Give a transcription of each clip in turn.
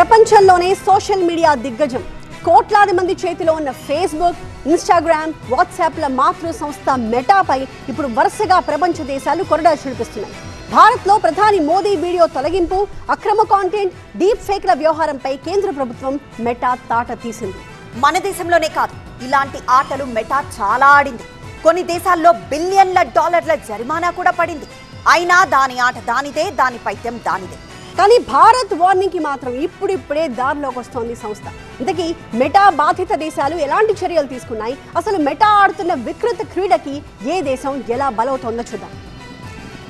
ప్రపంచంలోనే social media దిగ్గజం కోట్లాది మంది చేతిలో ఉన్న ఫేస్బుక్, ఇన్స్టాగ్రామ్, వాట్సాప్ల మాతృ సంస్థ మెటాపై ఇప్పుడు వరుసగా ప్రపంచ దేశాలు కొరడా చూపిస్తున్నాయి. భారత్లో ప్రధాని మోదీ వీడియో తొలగింపు, అక్రమ కాంటెంట్, డీప్ ఫేక్ల వ్యవహారంపై కేంద్ర ప్రభుత్వం మెటా తాట తీసింది. మన దేశంలోనే కాదు, ఇలాంటి ఆటలు మెటా చాలా ఆడింది. కొన్ని దేశాల్లో బిలియన్ల డాలర్ల జరిమానా కూడా పడింది. అయినా దాని ఆట దానిదే, దాని పైత్యం దానిదే. కానీ భారత్ వార్నింగ్ కి మాత్రం ఇప్పుడిప్పుడే దారిలోకి వస్తోంది సంస్థ. ఇంతకీ మెటా బాధిత దేశాలు ఎలాంటి చర్యలు తీసుకున్నాయి, అసలు మెటా ఆడుతున్న వికృత క్రీడకి ఏ దేశం ఎలా బలవుతోందో చూద్దాం.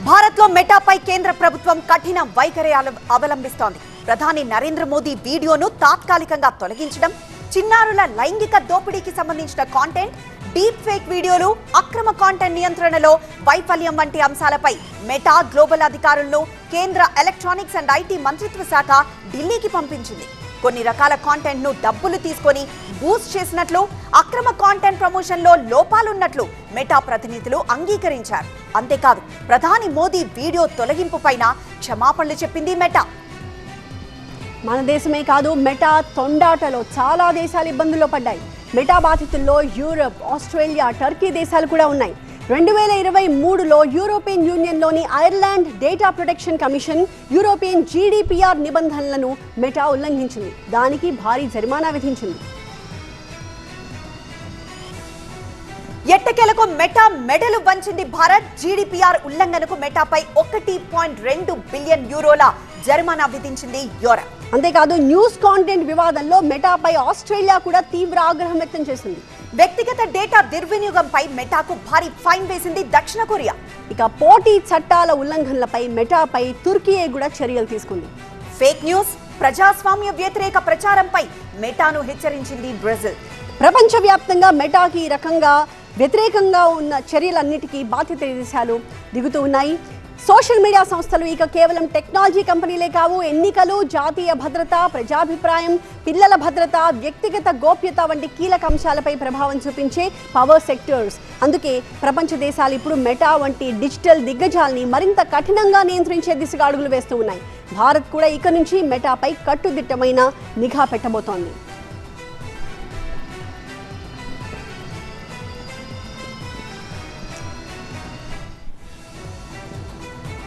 భారత్లో మెటాపై కేంద్ర ప్రభుత్వం కఠిన వైఖరి అవలంబిస్తోంది. ప్రధాని నరేంద్ర మోదీ వీడియోను తాత్కాలికంగా తొలగించడం, చిన్నారుల లైంగిక దోపిడీకి సంబంధించిన కాంటెంట్, డీప్ ఫేక్ వీడియోలు, అక్రమ కాంటెంట్ నియంత్రణలో వైఫల్యం వంటి అంశాలపై మెటా గ్లోబల్ అధికారులను కేంద్ర ఎలక్ట్రానిక్స్ అండ్ ఐటీ మంత్రిత్వ శాఖ ఢిల్లీకి పంపించింది. కొన్ని రకాల కాంటెంట్ ను డబ్బులు తీసుకొని బూస్ట్ చేసినట్లు, అక్రమ కాంటెంట్ ప్రమోషన్ లో లోపాలున్నట్లు మెటా ప్రతినిధులు అంగీకరించారు. అంతేకాదు, ప్రధాని మోదీ వీడియో తొలగింపు పైన క్షమాపణలు చెప్పింది మెటా. మన దేశమే కాదు, మెటా తొండాటలో చాలా దేశాలు ఇబ్బందుల్లో పడ్డాయి. మెటా బాధితుల్లో యూరప్, ఆస్ట్రేలియా, టర్కీ దేశాలు కూడా ఉన్నాయి. 2023లో యూరోపియన్ యూనియన్లోని Ireland data protection commission European GDPR నిబంధనలను మెటా ఉల్లంఘించింది. దానికి భారీ జరిమానా విధించింది. ఎట్టకేలకు మెటా మెడలు వంచింది భారత్. జీడీపీఆర్ ఉల్లంఘనకు మెటాపై 1.2 బిలియన్ యూరోల జరిమానా విధించింది యూరప్. అంతేకాదు, న్యూస్ కాంటెంట్ వివాదంలో మెటాపై ఆస్ట్రేలియా కూడా తీవ్ర ఆగ్రహం వ్యక్తం చేసింది. వ్యక్తిగత డేటా దుర్వినియోగంపై మెటాకు భారీ ఫైన్ వేసింది దక్షిణ కొరియా. ఇక పోటీ చట్టాల ఉల్లంఘనలపై మెటాపై తుర్కీ కూడా చర్యలు తీసుకుంది. ఫేక్ న్యూస్, ప్రజాస్వామ్య వ్యతిరేక ప్రచారంపై మెటాను హెచ్చరించింది బ్రెజిల్. ప్రపంచవ్యాప్తంగా మెటాకి ఈ రకంగా వ్యతిరేకంగా ఉన్న చర్యలన్నిటికీ బాధిత దేశాలు దిగుతూ ఉన్నాయి. సోషల్ మీడియా సంస్థలు ఇక కేవలం టెక్నాలజీ కంపెనీలే కావు, ఎన్నికలు, జాతీయ భద్రత, ప్రజాభిప్రాయం, పిల్లల భద్రత, వ్యక్తిగత గోప్యత వంటి కీలక అంశాలపై ప్రభావం చూపించే పవర్ సెక్టర్స్. అందుకే ప్రపంచ దేశాలు ఇప్పుడు మెటా వంటి డిజిటల్ దిగ్గజాల్ని మరింత కఠినంగా నియంత్రించే దిశగా అడుగులు వేస్తూ ఉన్నాయి. భారత్ కూడా ఇక నుంచి మెటాపై కట్టుదిట్టమైన నిఘా పెట్టబోతోంది.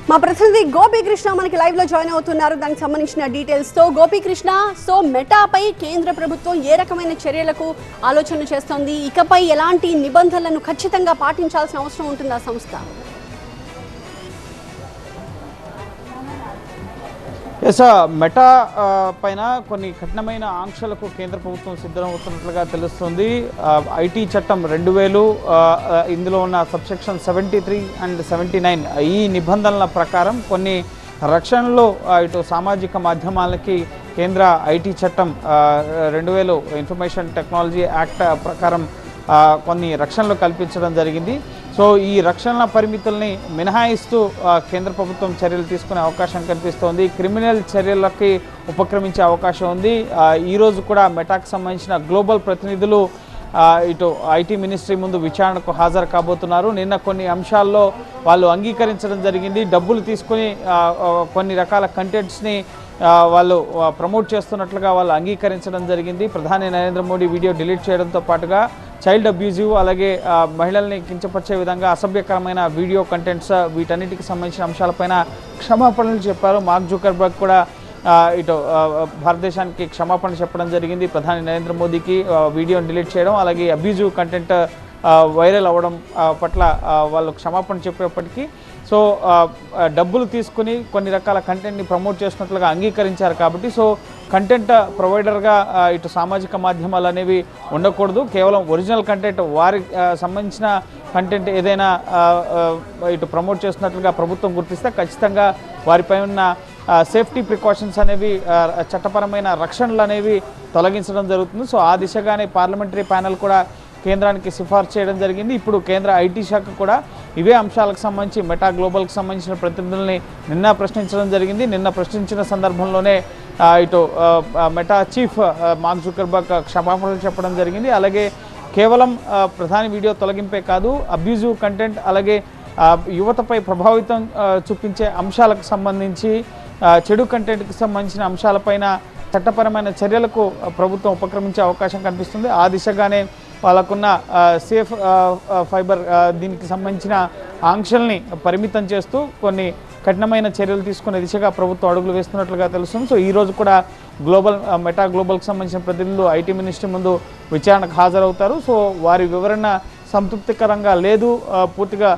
మా ప్రతినిధి గోపీకృష్ణ మనకి లైవ్ లో జాయిన్ అవుతున్నారు. దానికి సంబంధించిన డీటెయిల్స్ తో గోపీకృష్ణ, సో మెటాపై కేంద్ర ప్రభుత్వం ఏ రకమైన చర్యలకు ఆలోచన చేస్తోంది, ఇకపై ఎలాంటి నిబంధనలను ఖచ్చితంగా పాటించాల్సిన అవసరం ఉంటుంది ఆ సంస్థ? మెటా పైన కొన్ని కఠినమైన ఆంక్షలకు కేంద్ర ప్రభుత్వం సిద్ధమవుతున్నట్లుగా తెలుస్తుంది. ఐటీ చట్టం 2000, ఇందులో ఉన్న సబ్సెక్షన్ 73 అండ్ 79 ఈ నిబంధనల ప్రకారం కొన్ని రక్షణలు ఇటు సామాజిక మాధ్యమాలకి కేంద్ర ఐటీ చట్టం 2000 ఇన్ఫర్మేషన్ టెక్నాలజీ యాక్ట్ ప్రకారం కొన్ని రక్షణలు కల్పించడం జరిగింది. సో ఈ రక్షణ పరిమితుల్ని మినహాయిస్తూ కేంద్ర ప్రభుత్వం చర్యలు తీసుకునే అవకాశం కనిపిస్తోంది. క్రిమినల్ చర్యలకి ఉపక్రమించే అవకాశం ఉంది. ఈరోజు కూడా మెటాకు సంబంధించిన గ్లోబల్ ప్రతినిధులు ఇటు ఐటీ మినిస్ట్రీ ముందు విచారణకు హాజరు కాబోతున్నారు. నిన్న కొన్ని అంశాల్లో వాళ్ళు అంగీకరించడం జరిగింది. డబ్బులు తీసుకుని కొన్ని రకాల కంటెంట్స్ని వాళ్ళు ప్రమోట్ చేస్తున్నట్లుగా వాళ్ళు అంగీకరించడం జరిగింది. ప్రధాని నరేంద్ర మోడీ వీడియో డిలీట్ చేయడంతో పాటుగా చైల్డ్ అబ్యూజివ్, అలాగే మహిళల్ని కించపరిచే విధంగా అసభ్యకరమైన వీడియో కంటెంట్స్, వీటన్నిటికి సంబంధించిన అంశాలపైన క్షమాపణలు చెప్పారు. మార్క్ జుకర్బర్గ్ కూడా ఇటు భారతదేశానికి క్షమాపణ చెప్పడం జరిగింది. ప్రధాని నరేంద్ర మోదీకి వీడియోని డిలీట్ చేయడం, అలాగే అబ్యూజివ్ కంటెంట్ వైరల్ అవ్వడం పట్ల వాళ్ళు క్షమాపణ చెప్పేప్పటికీ సో డబ్బులు తీసుకుని కొన్ని రకాల కంటెంట్ని ప్రమోట్ చేసినట్లుగా అంగీకరించారు. కాబట్టి సో కంటెంట్ ప్రొవైడర్గా ఇటు సామాజిక మాధ్యమాలు అనేవి ఉండకూడదు. కేవలం ఒరిజినల్ కంటెంట్, వారికి సంబంధించిన కంటెంట్ ఏదైనా ఇటు ప్రమోట్ చేస్తున్నట్లుగా ప్రభుత్వం గుర్తిస్తే ఖచ్చితంగా వారిపై ఉన్న సేఫ్టీ ప్రికాషన్స్ అనేవి, చట్టపరమైన రక్షణలు అనేవి తొలగించడం జరుగుతుంది. సో ఆ దిశగానే పార్లమెంటరీ ప్యానెల్ కూడా కేంద్రానికి సిఫార్సు చేయడం జరిగింది. ఇప్పుడు కేంద్ర ఐటీ శాఖ కూడా ఇవే అంశాలకు సంబంధించి మెటా గ్లోబల్కి సంబంధించిన ప్రతినిధుల్ని నిన్న ప్రశ్నించడం జరిగింది. నిన్న ప్రశ్నించిన సందర్భంలోనే ఇటు మెటా చీఫ్ మార్క్ జుకర్బర్గ్ క్షమాపణలు చెప్పడం జరిగింది. అలాగే కేవలం ప్రధాని వీడియో తొలగింపే కాదు, అబ్యూజివ్ కంటెంట్, అలాగే యువతపై ప్రభావితం చూపించే అంశాలకు సంబంధించి చెడు కంటెంట్కి సంబంధించిన అంశాలపైన చట్టపరమైన చర్యలకు ప్రభుత్వం ఉపక్రమించే అవకాశం కనిపిస్తుంది. ఆ దిశగానే వాళ్ళకున్న సేఫ్ ఫైబర్ దీనికి సంబంధించిన ఆంక్షల్ని పరిమితం చేస్తూ కొన్ని కఠినమైన చర్యలు తీసుకునే దిశగా ప్రభుత్వం అడుగులు వేస్తున్నట్లుగా తెలుస్తుంది. సో ఈ రోజు కూడా మెటా గ్లోబల్కి సంబంధించిన ప్రతినిధులు ఐటీ మినిస్ట్రీ ముందు విచారణకు హాజరవుతారు. సో వారి వివరణ సంతృప్తికరంగా లేదు, పూర్తిగా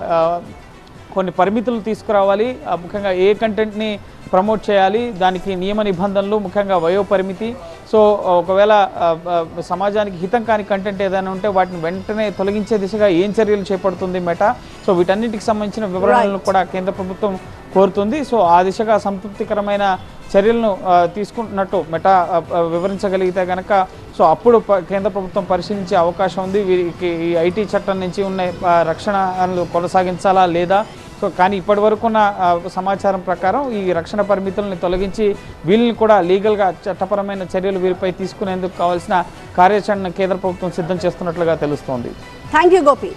కొన్ని పరిమితులు తీసుకురావాలి, ముఖ్యంగా ఏ కంటెంట్ని ప్రమోట్ చేయాలి, దానికి నియమ నిబంధనలు, ముఖ్యంగా వయోపరిమితి. సో ఒకవేళ సమాజానికి హితం కాని కంటెంట్ ఏదైనా ఉంటే వాటిని వెంటనే తొలగించే దిశగా ఏం చర్యలు చేపడుతుంది మెటా, సో వీటన్నిటికి సంబంధించిన వివరాలను కూడా కేంద్ర ప్రభుత్వం కోరుతుంది. సో ఆ దిశగా సంతృప్తికరమైన చర్యలను తీసుకుంటున్నట్టు మెటా వివరించగలిగితే కనుక సో అప్పుడు కేంద్ర ప్రభుత్వం పరిశీలించే అవకాశం ఉంది. వీరికి ఈ ఐటీ చట్టం నుంచి ఉన్న రక్షణలు కొనసాగించాలా లేదా. సో కానీ ఇప్పటి వరకు ఉన్న సమాచారం ప్రకారం ఈ రక్షణ పరిమితులను తొలగించి వీళ్ళని కూడా లీగల్గా చట్టపరమైన చర్యలు వీరిపై తీసుకునేందుకు కావాల్సిన కార్యాచరణ కేంద్ర ప్రభుత్వం సిద్ధం చేస్తున్నట్లుగా తెలుస్తోంది. Thank you Gopi.